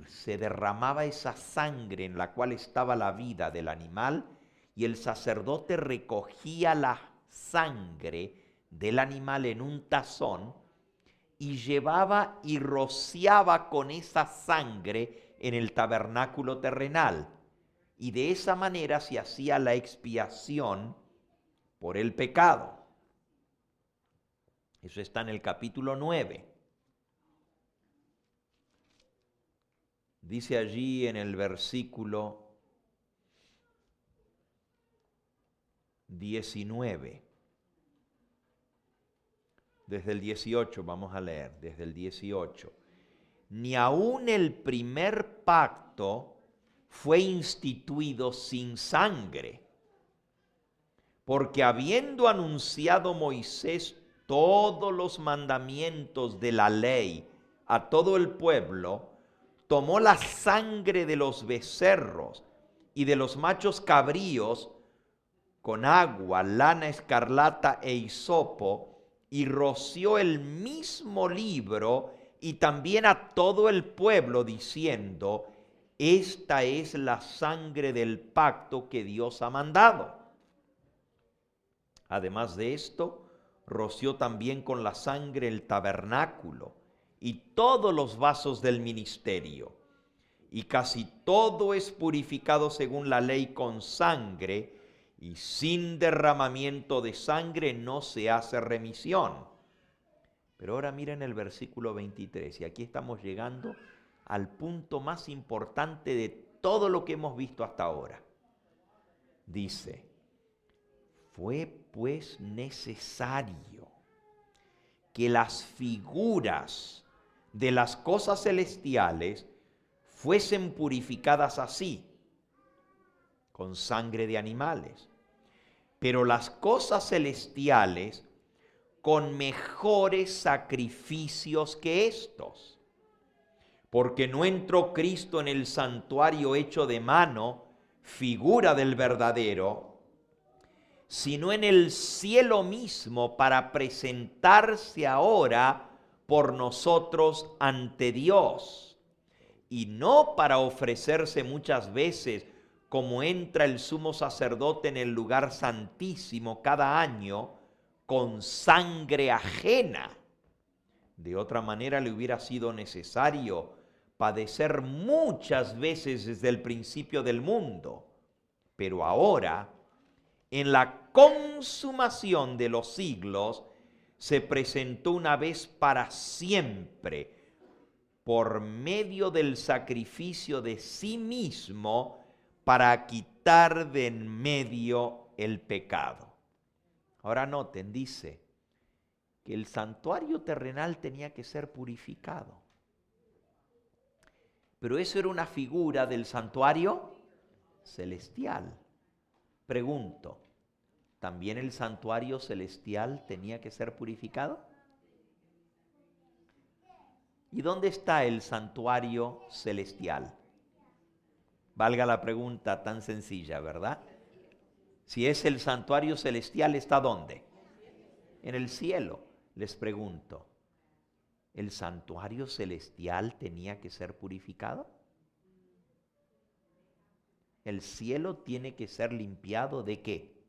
se derramaba esa sangre en la cual estaba la vida del animal, y el sacerdote recogía la sangre del animal en un tazón y llevaba y rociaba con esa sangre en el tabernáculo terrenal. Y de esa manera se hacía la expiación por el pecado. Eso está en el capítulo 9. Dice allí en el versículo 19. Desde el 18 vamos a leer, desde el 18. Ni aun el primer pacto fue instituido sin sangre, porque habiendo anunciado Moisés todos los mandamientos de la ley a todo el pueblo, tomó la sangre de los becerros y de los machos cabríos con agua, lana escarlata e hisopo, y roció el mismo libro y también a todo el pueblo, diciendo: esta es la sangre del pacto que Dios ha mandado. Además de esto, roció también con la sangre el tabernáculo y todos los vasos del ministerio. Y casi todo es purificado según la ley con sangre, y sin derramamiento de sangre no se hace remisión. Pero ahora miren el versículo 23, y aquí estamos llegando al punto más importante de todo lo que hemos visto hasta ahora. Dice: fue pues necesario que las figuras de las cosas celestiales fuesen purificadas así, con sangre de animales, pero las cosas celestiales con mejores sacrificios que estos. Porque no entró Cristo en el santuario hecho de mano, figura del verdadero, sino en el cielo mismo, para presentarse ahora por nosotros ante Dios, y no para ofrecerse muchas veces, como entra el sumo sacerdote en el lugar santísimo cada año, con sangre ajena. De otra manera le hubiera sido necesario padecer muchas veces desde el principio del mundo. Pero ahora, en la consumación de los siglos, se presentó una vez para siempre, por medio del sacrificio de sí mismo, para quitar de en medio el pecado. Ahora noten, dice que el santuario terrenal tenía que ser purificado. Pero eso era una figura del santuario celestial. Pregunto, ¿también el santuario celestial tenía que ser purificado? ¿Y dónde está el santuario celestial? Valga la pregunta tan sencilla, ¿verdad? Si es el santuario celestial, ¿está dónde? En el cielo. Les pregunto, ¿el santuario celestial tenía que ser purificado? ¿El cielo tiene que ser limpiado de qué?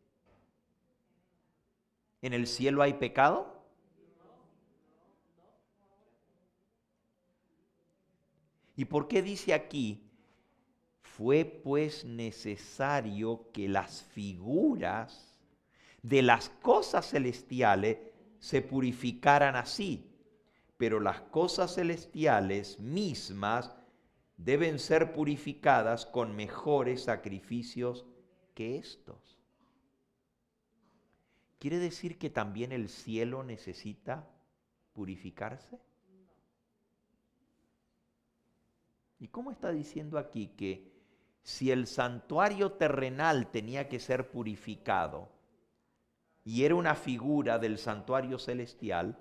¿En el cielo hay pecado? ¿Y por qué dice aquí: fue pues necesario que las figuras de las cosas celestiales se purificaran así, pero las cosas celestiales mismas deben ser purificadas con mejores sacrificios que estos? ¿Quiere decir que también el cielo necesita purificarse? ¿Y cómo está diciendo aquí que si el santuario terrenal tenía que ser purificado y era una figura del santuario celestial,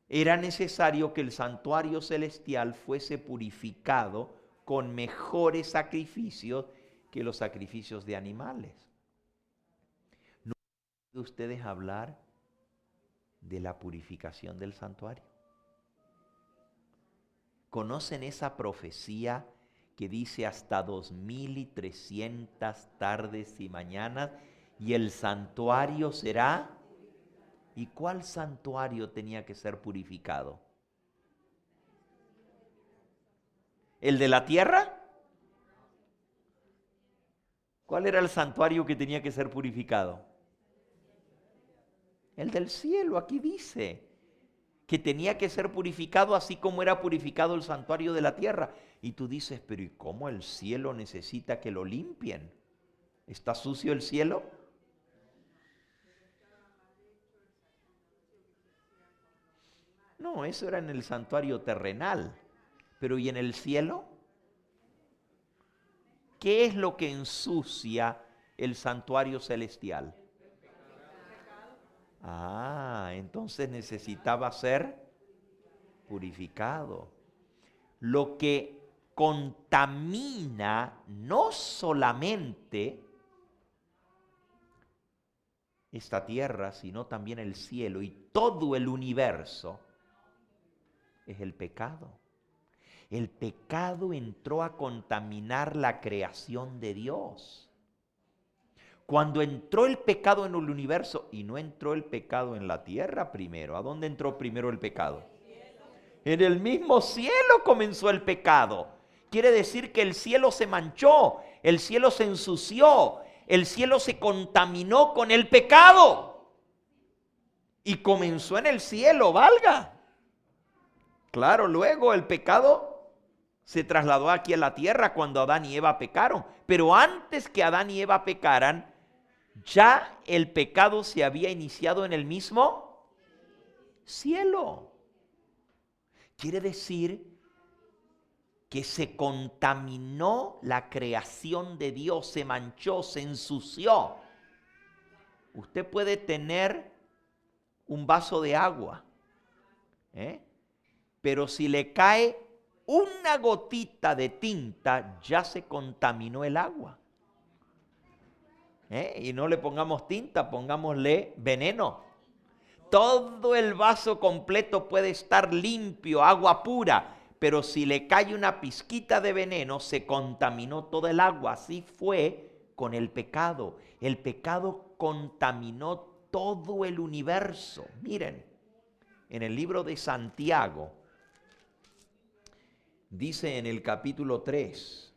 era necesario que el santuario celestial fuese purificado con mejores sacrificios que los sacrificios de animales? ¿No han oído ustedes hablar de la purificación del santuario? ¿Conocen esa profecía que dice hasta 2300 tardes y mañanas y el santuario será? ¿Y cuál santuario tenía que ser purificado? ¿El de la tierra? ¿Cuál era el santuario que tenía que ser purificado? El del cielo, aquí dice que tenía que ser purificado así como era purificado el santuario de la tierra. Y tú dices, pero ¿y cómo el cielo necesita que lo limpien? ¿Está sucio el cielo? No, eso era en el santuario terrenal. Pero ¿y en el cielo? ¿Qué es lo que ensucia el santuario celestial? Ah, entonces necesitaba ser purificado. Lo que contamina no solamente esta tierra, sino también el cielo y todo el universo, es el pecado. El pecado entró a contaminar la creación de Dios. Cuando entró el pecado en el universo, y no entró el pecado en la tierra primero, ¿a dónde entró primero el pecado? En el mismo cielo comenzó el pecado. Quiere decir que el cielo se manchó, el cielo se ensució, el cielo se contaminó con el pecado. Y comenzó en el cielo, valga. Claro, luego el pecado se trasladó aquí a la tierra cuando Adán y Eva pecaron. Pero antes que Adán y Eva pecaran, ya el pecado se había iniciado en el mismo cielo. Quiere decir que se contaminó la creación de Dios, se manchó, se ensució. Usted puede tener un vaso de agua, pero si le cae una gotita de tinta, ya se contaminó el agua. Y no le pongamos tinta, pongámosle veneno. Todo el vaso completo puede estar limpio, agua pura, pero si le cae una pizquita de veneno, se contaminó todo el agua. Así fue con el pecado. El pecado contaminó todo el universo. Miren, en el libro de Santiago, dice en el capítulo 3,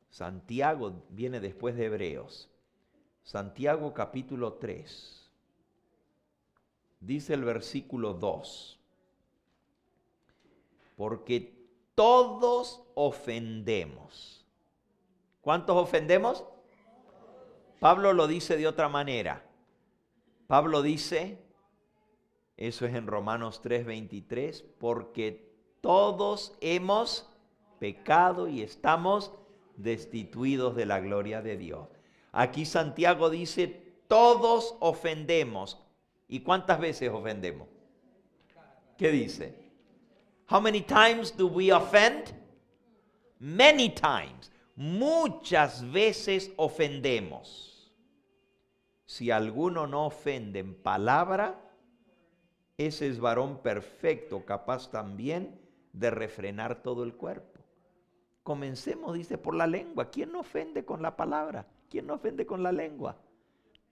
Santiago viene después de Hebreos. Santiago capítulo 3, dice el versículo 2, porque todos ofendemos. ¿Cuántos ofendemos? Pablo lo dice de otra manera. Pablo dice, eso es en Romanos 3:23, porque todos hemos pecado y estamos destituidos de la gloria de Dios. Aquí Santiago dice, todos ofendemos. ¿Y cuántas veces ofendemos? ¿Qué dice? How many times do we offend? Many times. Muchas veces ofendemos. Si alguno no ofende en palabra, ese es varón perfecto, capaz también de refrenar todo el cuerpo. Comencemos, dice, por la lengua. ¿Quién no ofende con la palabra? ¿Quién no ofende con la lengua?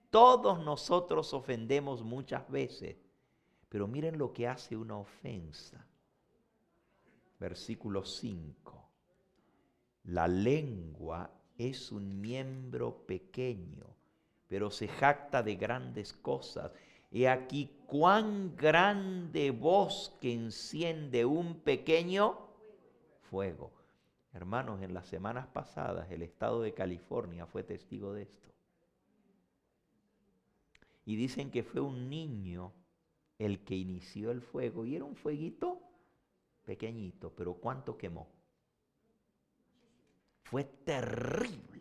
Todos nosotros ofendemos muchas veces, pero miren lo que hace una ofensa. Versículo 5. La lengua es un miembro pequeño, pero se jacta de grandes cosas. He aquí cuán grande bosque enciende un pequeño fuego. Hermanos, en las semanas pasadas el estado de California fue testigo de esto. Y dicen que fue un niño el que inició el fuego y era un fueguito pequeñito, pero ¿cuánto quemó? Fue terrible.